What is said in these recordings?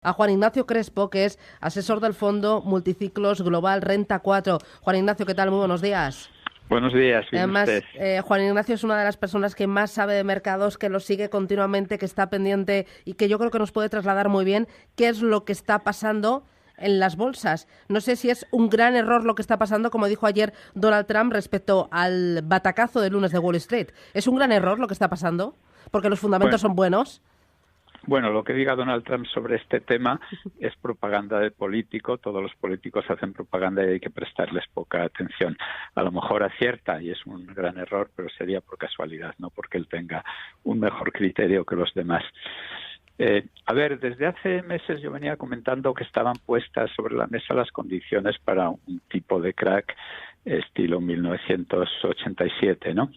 a Juan Ignacio Crespo, que es asesor del fondo Multiciclos Global Renta 4. Juan Ignacio, ¿qué tal? Muy buenos días. Buenos días. Además, Juan Ignacio es una de las personas que más sabe de mercados, que lo sigue continuamente, que está pendiente y que yo creo que nos puede trasladar muy bien qué es lo que está pasando en las bolsas. No sé si es un gran error lo que está pasando, como dijo ayer Donald Trump respecto al batacazo del lunes de Wall Street. ¿Es un gran error lo que está pasando? Porque los fundamentos son buenos. Bueno, lo que diga Donald Trump sobre este tema es propaganda de político. Todos los políticos hacen propaganda y hay que prestarles poca atención. A lo mejor acierta y es un gran error, pero sería por casualidad, no porque él tenga un mejor criterio que los demás. Desde hace meses yo venía comentando que estaban puestas sobre la mesa las condiciones para un tipo de crack estilo 1987, ¿no?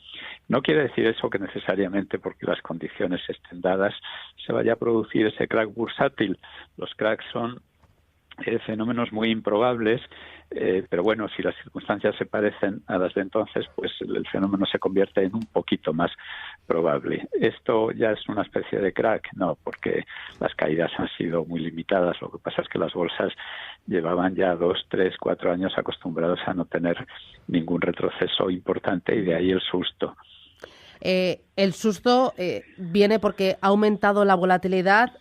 No quiere decir eso que necesariamente porque las condiciones estén dadas se vaya a producir ese crack bursátil. Los cracks son fenómenos muy improbables, pero bueno, si las circunstancias se parecen a las de entonces, pues el fenómeno se convierte en un poquito más probable. ¿Esto ya es una especie de crack? No, porque las caídas han sido muy limitadas. Lo que pasa es que las bolsas llevaban ya 2, 3, 4 años acostumbrados a no tener ningún retroceso importante y de ahí el susto. El susto viene porque ha aumentado la volatilidad.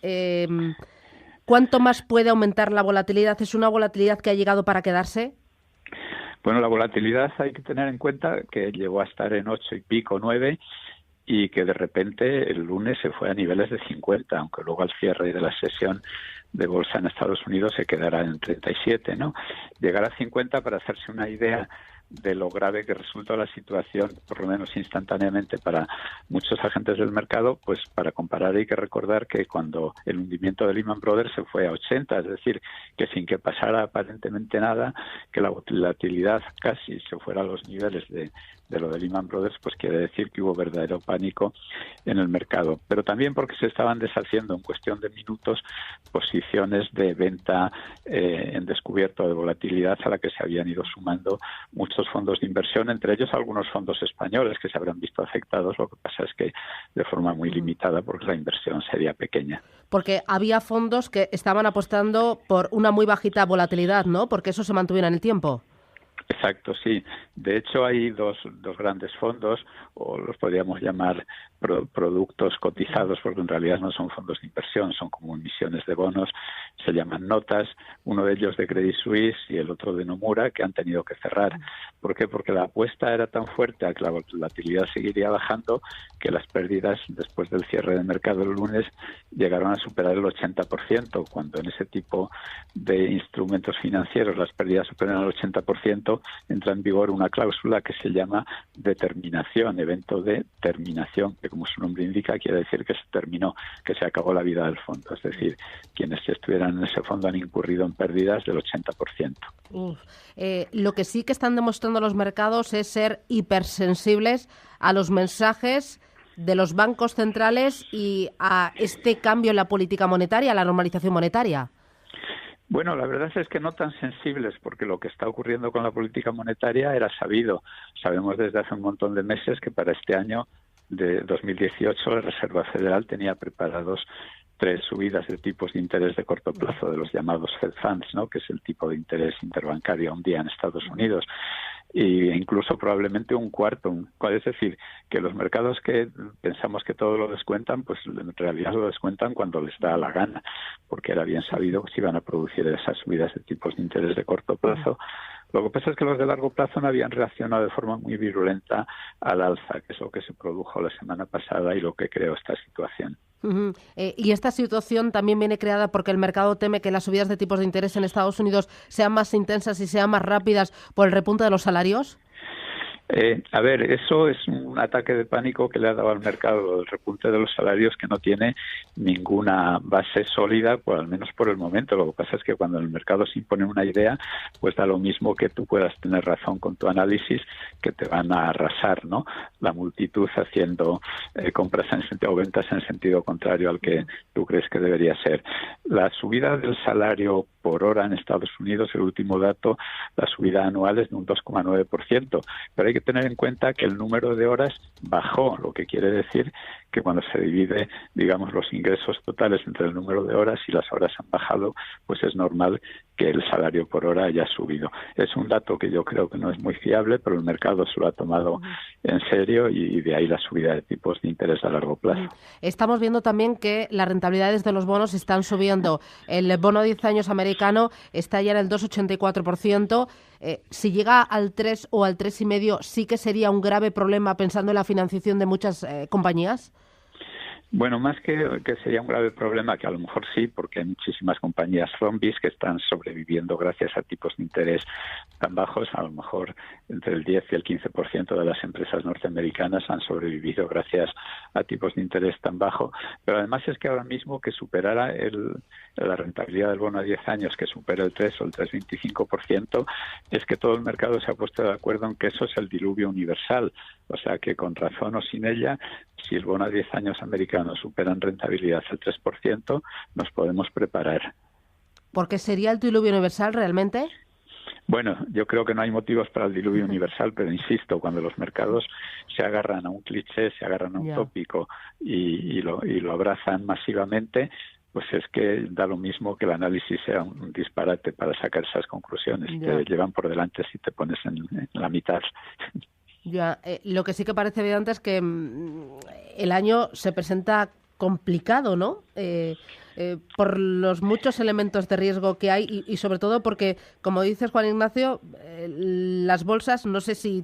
¿Cuánto más puede aumentar la volatilidad? ¿Es una volatilidad que ha llegado para quedarse? Bueno, la volatilidad hay que tener en cuenta que llegó a estar en 8 y pico, 9, y que de repente el lunes se fue a niveles de 50, aunque luego al cierre de la sesión de bolsa en Estados Unidos se quedará en 37, ¿no? Llegar a 50, para hacerse una idea de lo grave que resultó la situación, por lo menos instantáneamente para muchos agentes del mercado, pues para comparar hay que recordar que cuando el hundimiento de Lehman Brothers se fue a 80, es decir, que sin que pasara aparentemente nada, que la volatilidad casi se fuera a los niveles de lo de Lehman Brothers, pues quiere decir que hubo verdadero pánico en el mercado. Pero también porque se estaban deshaciendo en cuestión de minutos posiciones de venta en descubierto de volatilidad a la que se habían ido sumando muchos fondos de inversión, entre ellos algunos fondos españoles que se habrán visto afectados. Lo que pasa es que de forma muy limitada porque la inversión sería pequeña. Porque había fondos que estaban apostando por una muy bajita volatilidad, ¿no? Porque eso se mantuviera en el tiempo. Exacto, sí. De hecho, hay dos grandes fondos, o los podríamos llamar productos cotizados, porque en realidad no son fondos de inversión, son como emisiones de bonos, se llaman notas, uno de ellos de Credit Suisse y el otro de Nomura, que han tenido que cerrar. ¿Por qué? Porque la apuesta era tan fuerte a que la volatilidad seguiría bajando que las pérdidas después del cierre de mercado el lunes llegaron a superar el 80%. Cuando en ese tipo de instrumentos financieros las pérdidas superan el 80%, entra en vigor una cláusula que se llama determinación, evento de terminación, que como su nombre indica quiere decir que se terminó, que se acabó la vida del fondo. Es decir, quienes estuvieran en ese fondo han incurrido en pérdidas del 80%. Lo que sí que están demostrando los mercados es ser hipersensibles a los mensajes de los bancos centrales y a este cambio en la política monetaria, a la normalización monetaria. Bueno, la verdad es que no tan sensibles, porque lo que está ocurriendo con la política monetaria era sabido. Sabemos desde hace un montón de meses que para este año de 2018 la Reserva Federal tenía preparados 3 subidas de tipos de interés de corto plazo, de los llamados Fed Funds, ¿no?, que es el tipo de interés interbancario a un día en Estados Unidos, e incluso probablemente un cuarto. Es decir, que los mercados que pensamos que todo lo descuentan, pues en realidad lo descuentan cuando les da la gana, porque era bien sabido que se iban a producir esas subidas de tipos de interés de corto plazo. Lo que pasa es que los de largo plazo no habían reaccionado de forma muy virulenta al alza, que es lo que se produjo la semana pasada y lo que creó esta situación. Y esta situación también viene creada porque el mercado teme que las subidas de tipos de interés en Estados Unidos sean más intensas y sean más rápidas por el repunte de los salarios. Eso es un ataque de pánico que le ha dado al mercado, el repunte de los salarios, que no tiene ninguna base sólida, al menos por el momento. Lo que pasa es que cuando en el mercado se impone una idea, pues da lo mismo que tú puedas tener razón con tu análisis, que te van a arrasar, ¿no?, la multitud haciendo compras o ventas en sentido contrario al que tú crees que debería ser. La subida del salario por hora en Estados Unidos, el último dato, la subida anual es de un 2,9%. Pero hay que tener en cuenta que el número de horas bajó, lo que quiere decir que cuando se divide, digamos, los ingresos totales entre el número de horas y las horas han bajado, pues es normal que el salario por hora haya subido. Es un dato que yo creo que no es muy fiable, pero el mercado se lo ha tomado en serio y de ahí la subida de tipos de interés a largo plazo. Estamos viendo también que las rentabilidades de los bonos están subiendo. El bono de 10 años americano está ya en el 2,84%. Si llega al 3 o al 3,5%, ¿sí que sería un grave problema pensando en la financiación de muchas compañías? Bueno, más que sería un grave problema, que a lo mejor sí, porque hay muchísimas compañías zombies que están sobreviviendo gracias a tipos de interés tan bajos. A lo mejor entre el 10 y el 15% de las empresas norteamericanas han sobrevivido gracias a tipos de interés tan bajos. Pero además es que ahora mismo que superara la rentabilidad del bono a 10 años, que supera el 3 o el 3,25%, es que todo el mercado se ha puesto de acuerdo en que eso es el diluvio universal. O sea que con razón o sin ella, si el bono a 10 años americano supera en rentabilidad el 3%, nos podemos preparar. ¿Por qué sería el diluvio universal realmente? Bueno, yo creo que no hay motivos para el diluvio universal, pero insisto, cuando los mercados se agarran a un cliché, se agarran a un tópico y lo abrazan masivamente, pues es que da lo mismo que el análisis sea un disparate para sacar esas conclusiones. Te llevan por delante si te pones en la mitad. Ya, lo que sí que parece evidente es que el año se presenta complicado, ¿no? Por los muchos elementos de riesgo que hay y sobre todo porque, como dices, Juan Ignacio, las bolsas, no sé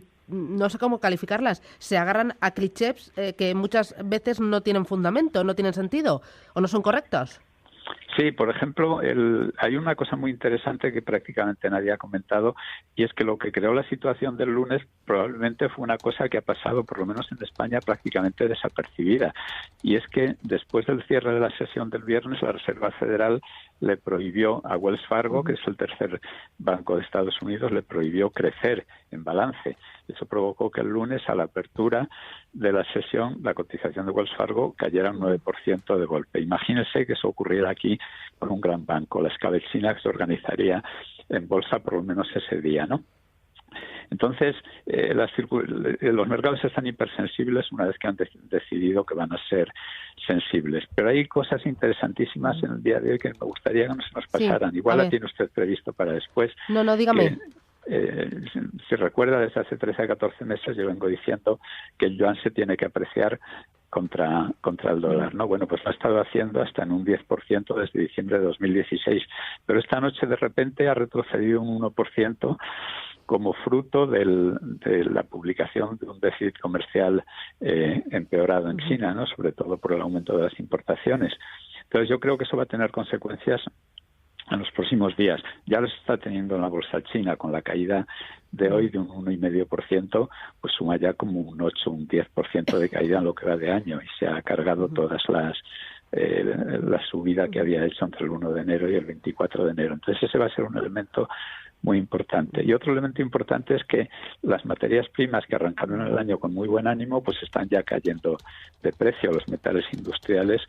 cómo calificarlas, se agarran a clichés que muchas veces no tienen fundamento, no tienen sentido o no son correctos. Sí, por ejemplo, hay una cosa muy interesante que prácticamente nadie ha comentado, y es que lo que creó la situación del lunes probablemente fue una cosa que ha pasado, por lo menos en España, prácticamente desapercibida. Y es que después del cierre de la sesión del viernes, la Reserva Federal le prohibió a Wells Fargo, que es el tercer banco de Estados Unidos, le prohibió crecer en balance. Eso provocó que el lunes, a la apertura de la sesión, la cotización de Wells Fargo cayera un 9% de golpe. Imagínense que eso ocurriera aquí con un gran banco. La escabechina que se organizaría en bolsa por lo menos ese día, ¿no? Entonces, los mercados están hipersensibles una vez que han decidido que van a ser sensibles. Pero hay cosas interesantísimas en el día de hoy que me gustaría que no se nos pasaran. Sí, igual la tiene usted previsto para después. No, dígame. Si recuerda, desde hace 13 a 14 meses yo vengo diciendo que el yuan se tiene que apreciar contra el dólar, ¿no? Bueno, pues lo ha estado haciendo hasta en un 10% desde diciembre de 2016. Pero esta noche, de repente, ha retrocedido un 1%, como fruto de la publicación de un déficit comercial empeorado en China, ¿no? Sobre todo por el aumento de las importaciones. Entonces yo creo que eso va a tener consecuencias en los próximos días. Ya los está teniendo en la bolsa china, con la caída de hoy de un 1,5%, pues suma ya como un 8, un 10% de caída en lo que va de año, y se ha cargado todas la subida que había hecho entre el 1 de enero y el 24 de enero. Entonces ese va a ser un elemento muy importante. Y otro elemento importante es que las materias primas que arrancaron el año con muy buen ánimo, pues están ya cayendo de precio. Los metales industriales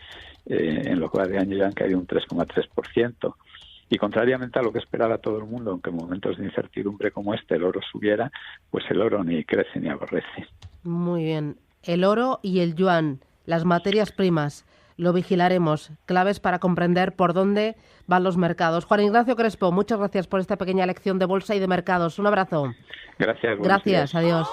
en lo que va de año ya han caído un 3,3%. Y contrariamente a lo que esperaba todo el mundo, aunque en momentos de incertidumbre como este el oro subiera, pues el oro ni crece ni aborrece. Muy bien. El oro y el yuan, las materias primas, lo vigilaremos. Claves para comprender por dónde van los mercados. Juan Ignacio Crespo, muchas gracias por esta pequeña lección de bolsa y de mercados. Un abrazo. Gracias. Gracias, adiós.